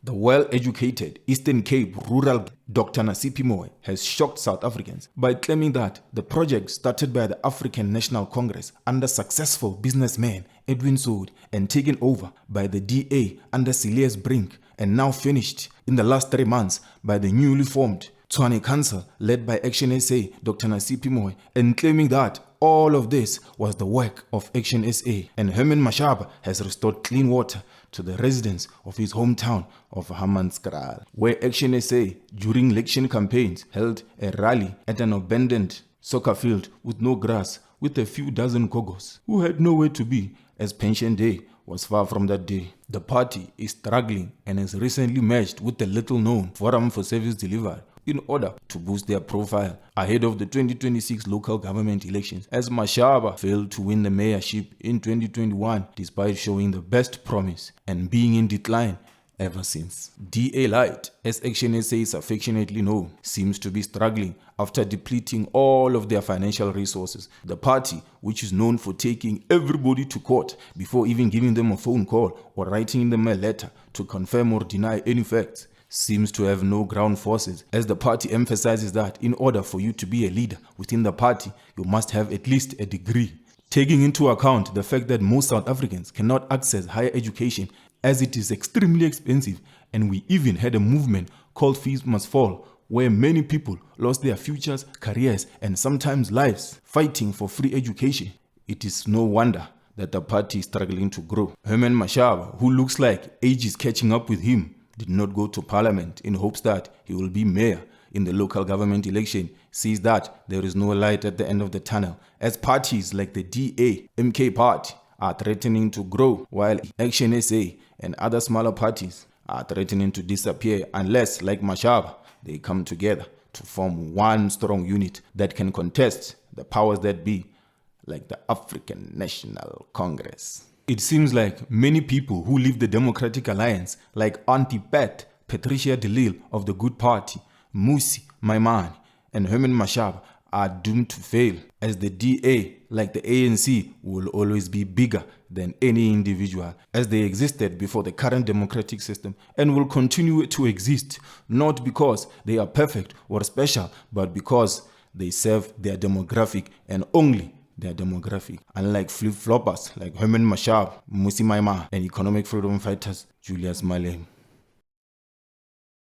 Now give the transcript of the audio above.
The well-educated Eastern Cape rural Dr. Nasipi Moy has shocked South Africans by claiming that the project started by the African National Congress under successful businessman Edwin Sood and taken over by the DA under Silas Brink and now finished in the last 3 months by the newly formed Tshwane Council led by Action SA Dr. Nasipi Moy, and claiming that all of this was the work of Action SA, and Herman Mashaba has restored clean water to the residents of his hometown of Herman, where Action SA during election campaigns held a rally at an abandoned soccer field with no grass with a few dozen gogos who had nowhere to be as Pension Day was far from that day. The party is struggling and has recently merged with the little-known Forum for Service Delivery in order to boost their profile ahead of the 2026 local government elections, as Mashaba failed to win the mayorship in 2021 despite showing the best promise and being in decline ever since. DA Light, as Action SA is affectionately known, seems to be struggling after depleting all of their financial resources. The party, which is known for taking everybody to court before even giving them a phone call or writing them a letter to confirm or deny any facts, seems to have no ground forces, as the party emphasizes that in order for you to be a leader within the party, you must have at least a degree. Taking into account the fact that most South Africans cannot access higher education as it is extremely expensive, and we even had a movement called Fees Must Fall, where many people lost their futures, careers, and sometimes lives fighting for free education, it is no wonder that the party is struggling to grow. Herman Mashaba, who looks like age is catching up with him, did not go to parliament in hopes that he will be mayor in the local government election, sees that there is no light at the end of the tunnel, as parties like the DA, MK party are threatening to grow, while Action SA and other smaller parties are threatening to disappear unless, like Mashaba, they come together to form one strong unit that can contest the powers that be, like the African National Congress. It seems like many people who leave the Democratic Alliance, like Auntie Pat, Patricia de Lille of the Good Party, Musi Maimane, and Herman Mashaba, are doomed to fail, as the DA, like the ANC, will always be bigger than any individual, as they existed before the current democratic system and will continue to exist, not because they are perfect or special, but because they serve their demographic and only their demographic, unlike flip-floppers like Herman Mashaba, Musi Maimane, and economic freedom fighters Julius Malema.